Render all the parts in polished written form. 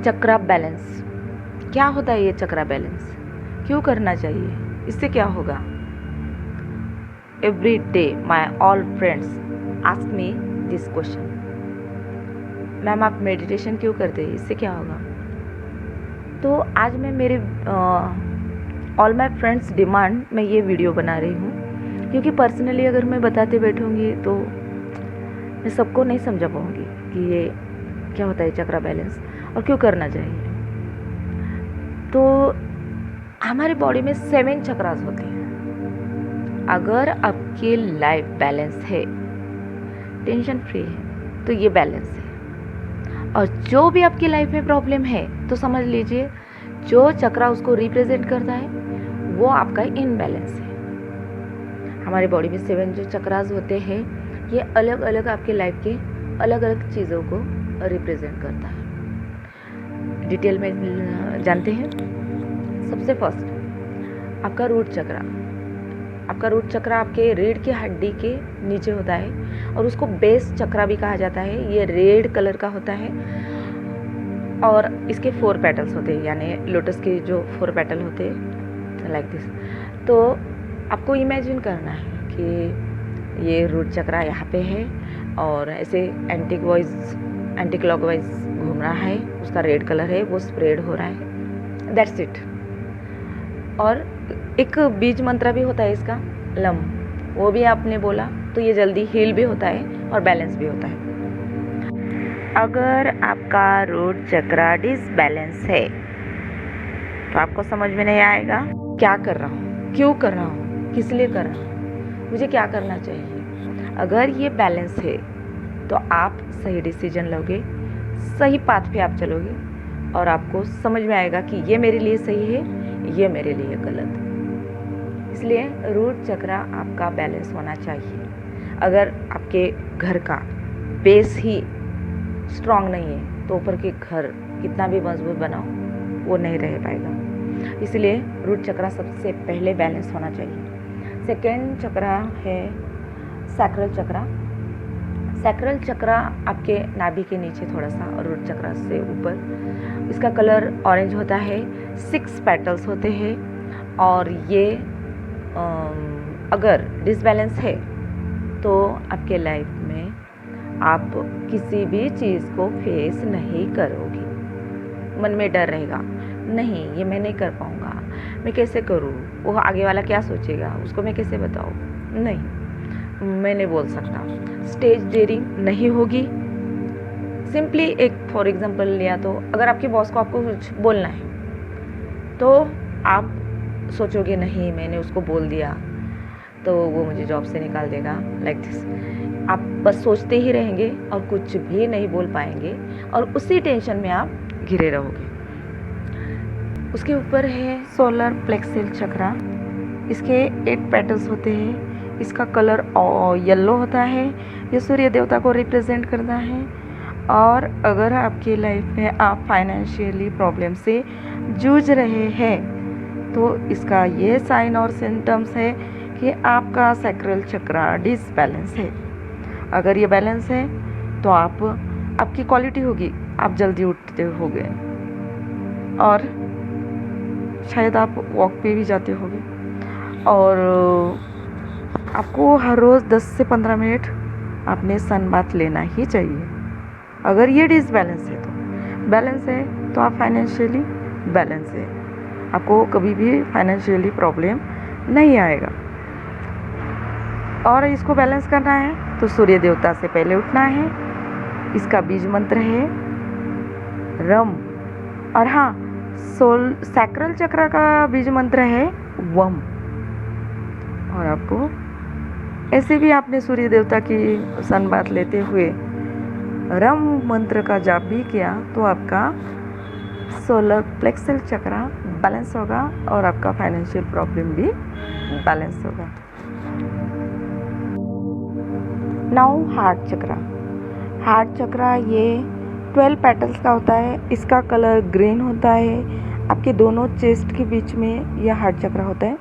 चक्रा balance क्या होता है? ये चक्रा बैलेंस क्यों करना चाहिए? इससे क्या होगा? Every day my all friends ask me this question, ma'am आप मेडिटेशन क्यों करते हैं, इससे क्या होगा? तो आज मैं मेरे ऑल माई फ्रेंड्स डिमांड मैं ये वीडियो बना रही हूँ, क्योंकि पर्सनली अगर मैं बताते बैठूँगी तो मैं सबको नहीं समझा पाऊँगी कि ये क्या होता है चक्रा बैलेंस और क्यों करना चाहिए। तो हमारे बॉडी में 7 चक्रास होते हैं। अगर आपकी लाइफ बैलेंस है, टेंशन फ्री है, तो ये बैलेंस है। और जो भी आपकी लाइफ में प्रॉब्लम है तो समझ लीजिए जो चक्रा उसको रिप्रेजेंट करता है वो आपका इनबैलेंस है। हमारे बॉडी में 7 जो चक्रास होते हैं ये अलग अलग आपके लाइफ के अलग अलग चीज़ों को रिप्रेजेंट करता है। डिटेल में जानते हैं। सबसे फर्स्ट आपका रूट चक्रा। आपका रूट चक्रा आपके रीढ़ की हड्डी के नीचे होता है और उसको बेस चक्रा भी कहा जाता है। ये रेड कलर का होता है और इसके 4 पेटल्स होते हैं, यानी लोटस के जो 4 पेटल होते हैं लाइक दिस। तो आपको इमेजिन करना है कि ये रूट चक्रा यहाँ पे है और ऐसे एंटी क्लॉकवाइज घूम रहा है, उसका रेड कलर है, वो स्प्रेड हो रहा है, दैट्स इट। और एक बीज मंत्र भी होता है इसका, लम, वो भी आपने बोला तो ये जल्दी हील भी होता है और बैलेंस भी होता है। अगर आपका रूट चक्रा डिसबैलेंस है तो आपको समझ में नहीं आएगा क्या कर रहा हूँ, क्यों कर रहा हूँ, किस लिए कर रहा हूँ, मुझे क्या करना चाहिए। अगर ये बैलेंस है तो आप सही डिसीजन लोगे, सही पाथ पे आप चलोगे और आपको समझ में आएगा कि ये मेरे लिए सही है, ये मेरे लिए गलत है। इसलिए रूट चक्रा आपका बैलेंस होना चाहिए। अगर आपके घर का बेस ही स्ट्रांग नहीं है तो ऊपर के घर कितना भी मजबूत बनाओ वो नहीं रह पाएगा। इसलिए रूट चक्रा सबसे पहले बैलेंस होना चाहिए। सेकेंड चक्रा है सैक्रल चक्रा। सैक्रल चक्रा आपके नाभि के नीचे थोड़ा सा और रूट चक्रा से ऊपर। इसका कलर ऑरेंज होता है, 6 पेटल्स होते हैं और ये अगर डिसबैलेंस है तो आपके लाइफ में आप किसी भी चीज़ को फेस नहीं करोगे। मन में डर रहेगा, नहीं ये मैं नहीं कर पाऊँगा, मैं कैसे करूँ, वो आगे वाला क्या सोचेगा, उसको मैं कैसे बताऊँ, नहीं मैं नहीं बोल सकता। स्टेज डेयरिंग नहीं होगी। सिंपली एक फॉर एग्जांपल लिया तो अगर आपके बॉस को आपको कुछ बोलना है तो आप सोचोगे नहीं मैंने उसको बोल दिया तो वो मुझे जॉब से निकाल देगा, लाइक दिस। आप बस सोचते ही रहेंगे और कुछ भी नहीं बोल पाएंगे और उसी टेंशन में आप घिरे रहोगे। उसके ऊपर है सोलर प्लेक्सल चक्रा। इसके 8 पेटल्स होते हैं। इसका कलर येलो होता है, ये सूर्य देवता को रिप्रेजेंट करता है। और अगर आपकी लाइफ में आप फाइनेंशियली प्रॉब्लम से जूझ रहे हैं तो इसका ये साइन और सिम्टम्स है कि आपका सैक्रल चक्रा डिसबैलेंस है। अगर ये बैलेंस है तो आपकी क्वालिटी होगी, आप जल्दी उठते होगे और शायद आप वॉक पे भी जाते होगे और आपको हर रोज़ 10 से 15 मिनट अपने सन बाथ लेना ही चाहिए। अगर ये डिसबैलेंस है तो बैलेंस है तो आप फाइनेंशियली बैलेंस है, आपको कभी भी फाइनेंशियली प्रॉब्लम नहीं आएगा। और इसको बैलेंस करना है तो सूर्य देवता से पहले उठना है। इसका बीज मंत्र है रम। और हाँ, सैक्रल चक्र का बीज मंत्र है वम। और आपको ऐसे भी आपने सूर्य देवता की सन बाथ लेते हुए रम मंत्र का जाप भी किया तो आपका सोलर प्लेक्सल चक्रा बैलेंस होगा और आपका फाइनेंशियल प्रॉब्लम भी बैलेंस होगा। नाउ हार्ट चक्रा। हार्ट चक्रा ये 12 पेटल्स का होता है। इसका कलर ग्रीन होता है। आपके दोनों चेस्ट के बीच में यह हार्ट चक्रा होता है।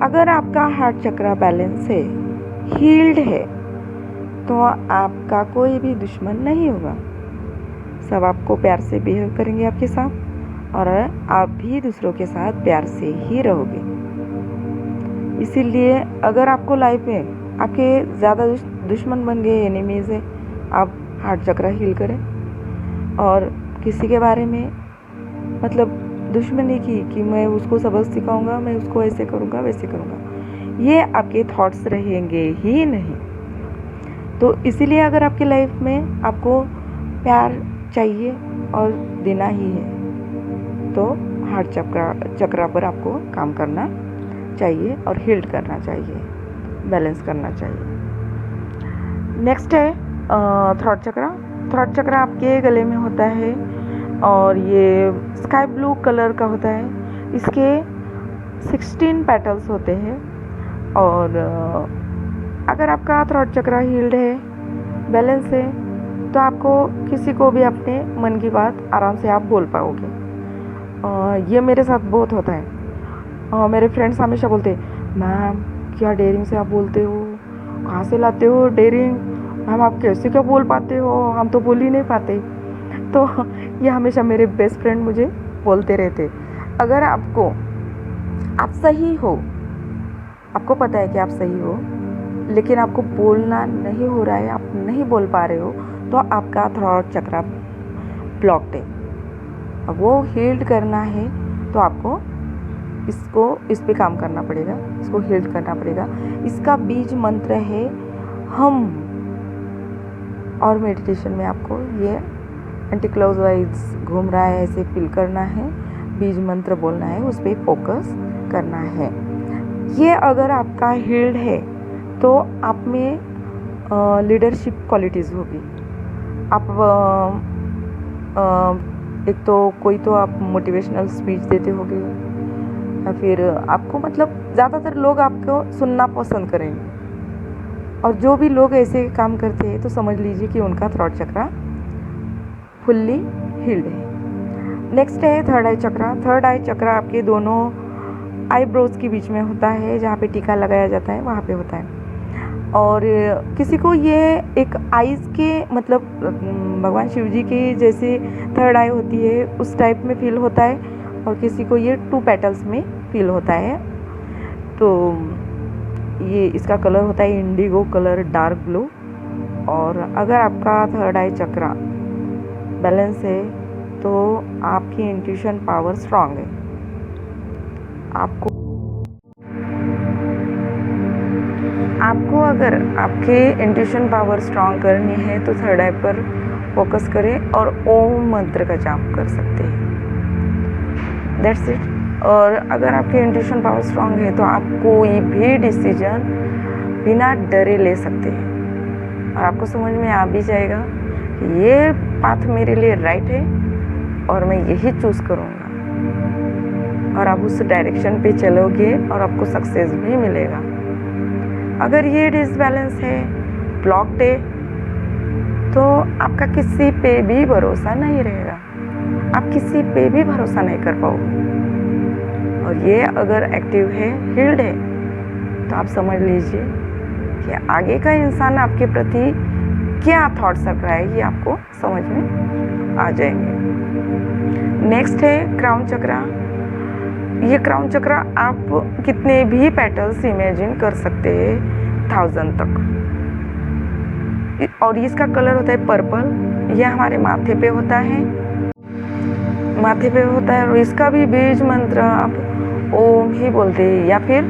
अगर आपका हार्ट चक्रा बैलेंस है, हील्ड है, तो आपका कोई भी दुश्मन नहीं होगा। सब आपको प्यार से बिहेव करेंगे आपके साथ, और आप भी दूसरों के साथ प्यार से ही रहोगे। इसीलिए अगर आपको लाइफ में आपके ज़्यादा दुश्मन बन गए, एनिमीज़ है, आप हार्ट चक्र हील करें। और किसी के बारे में मतलब दुश्मनी की कि मैं उसको सबक सिखाऊंगा, मैं उसको ऐसे करूंगा वैसे करूंगा, ये आपके थॉट्स रहेंगे ही नहीं। तो इसीलिए अगर आपकी लाइफ में आपको प्यार चाहिए और देना ही है तो हार्ट चक्र पर आपको काम करना चाहिए और हील करना चाहिए, बैलेंस करना चाहिए। नेक्स्ट है थ्रोट चक्र। थ्रोट चक्र आपके गले में होता है और ये स्काई ब्लू कलर का होता है। इसके 16 पेटल्स होते हैं। और अगर आपका थ्रोट चक्र हील्ड है, बैलेंस है, तो आपको किसी को भी अपने मन की बात आराम से आप बोल पाओगे। ये मेरे साथ बहुत होता है। मेरे फ्रेंड्स हमेशा बोलते हैं, मैम क्या डेयरिंग से आप बोलते हो, कहाँ से लाते हो डेयरिंग, मैम आप कैसे क्या बोल पाते हो, हम तो बोल ही नहीं पाते। तो ये हमेशा मेरे बेस्ट फ्रेंड मुझे बोलते रहते। अगर आप सही हो, आपको पता है कि आप सही हो, लेकिन आपको बोलना नहीं हो रहा है, आप नहीं बोल पा रहे हो, तो आपका थ्रोट चक्र ब्लॉक्ड है। अब वो हील्ड करना है तो आपको इस पे काम करना पड़ेगा, इसको हील्ड करना पड़ेगा। इसका बीज मंत्र है हम। और मेडिटेशन में आपको ये एंटी क्लॉकवाइज घूम रहा है ऐसे फील करना है, बीज मंत्र बोलना है, उस पर फोकस करना है। ये अगर आपका हील्ड है तो आप में लीडरशिप क्वालिटीज़ होगी। आप एक तो कोई तो आप मोटिवेशनल स्पीच देते होगे, या फिर आपको मतलब ज़्यादातर लोग आपको सुनना पसंद करेंगे। और जो भी लोग ऐसे काम करते हैं तो समझ लीजिए कि उनका थ्रोट चक्र फुल्ली हील्ड है। नेक्स्ट है थर्ड आई चक्र। थर्ड आई चक्र आपके दोनों आईब्रोज के बीच में होता है, जहाँ पे टीका लगाया जाता है वहाँ पे होता है। और किसी को ये एक आईज के मतलब भगवान शिव जी की जैसे थर्ड आई होती है उस टाइप में फील होता है, और किसी को ये 2 पेटल्स में फील होता है। तो ये इसका कलर होता है इंडिगो कलर, डार्क ब्लू। और अगर आपका थर्ड आई चक्र बैलेंस है तो आपकी इंट्यूशन पावर स्ट्रांग है। आपको अगर आपके इंट्यूशन पावर स्ट्रांग करनी है तो थर्ड आई पर फोकस करें और ओम मंत्र का जाप कर सकते हैं। That's it. और अगर आपके इंट्यूशन पावर स्ट्रांग है तो आप कोई भी डिसीजन बिना डरे ले सकते हैं, और आपको समझ में आ भी जाएगा कि ये पाथ मेरे लिए राइट है और मैं यही चूज़ करूँगा, और आप उस डायरेक्शन पे चलोगे और आपको सक्सेस भी मिलेगा। अगर ये डिसबैलेंस है, ब्लॉक्ड है, तो आपका किसी पे भी भरोसा नहीं रहेगा, आप किसी पे भी भरोसा नहीं कर पाओगे। और ये अगर एक्टिव है, हील्ड है, तो आप समझ लीजिए कि आगे का इंसान आपके प्रति क्या थॉट्स रख रहा है ये आपको समझ में आ जाएंगे। नेक्स्ट है क्राउन चक्र। ये क्राउन चक्र आप कितने भी पेटल्स इमेजिन कर सकते हैं, 1000 तक। और इसका कलर होता है पर्पल। यह हमारे माथे पे होता है, और इसका भी बीज मंत्र आप ओम ही बोलते हैं, या फिर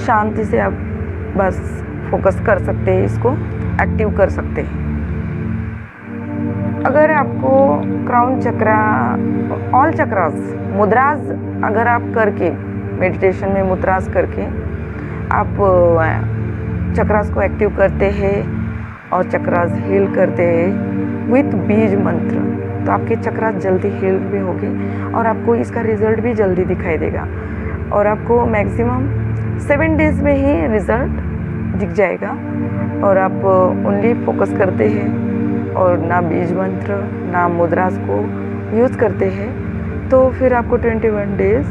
शांति से आप बस फोकस कर सकते हैं, इसको एक्टिव कर सकते हैं। अगर आपको क्राउन चक्र, ऑल चक्रास, मुद्रास अगर आप करके मेडिटेशन में मुद्रास करके आप चक्रास को एक्टिव करते हैं और चक्रास हील करते हैं विथ बीज मंत्र, तो आपके चक्रास जल्दी हील भी होंगे और आपको इसका रिजल्ट भी जल्दी दिखाई देगा। और आपको मैक्सिमम 7 डेज में ही रिजल्ट दिख जाएगा। और आप ओनली फोकस करते हैं और ना बीज मंत्र ना मुद्रास को यूज़ करते हैं, तो फिर आपको 21 डेज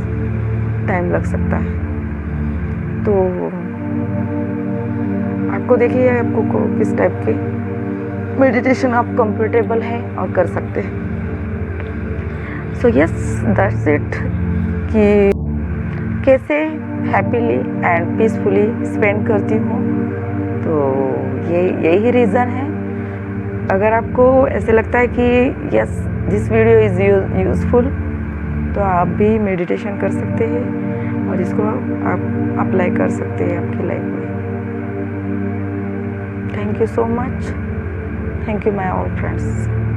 टाइम लग सकता है। तो आपको देखिए आपको किस टाइप के मेडिटेशन आप कंफर्टेबल है और कर सकते हैं। सो यस, दैट्स इट कि कैसे हैप्पीली एंड पीसफुली स्पेंड करती हूँ। तो यही रीज़न है। अगर आपको ऐसे लगता है कि yes this video is useful, तो आप भी मेडिटेशन कर सकते हैं और इसको आप अप्लाई कर सकते हैं आपकी लाइफ में। Thank you so much. Thank you my all friends.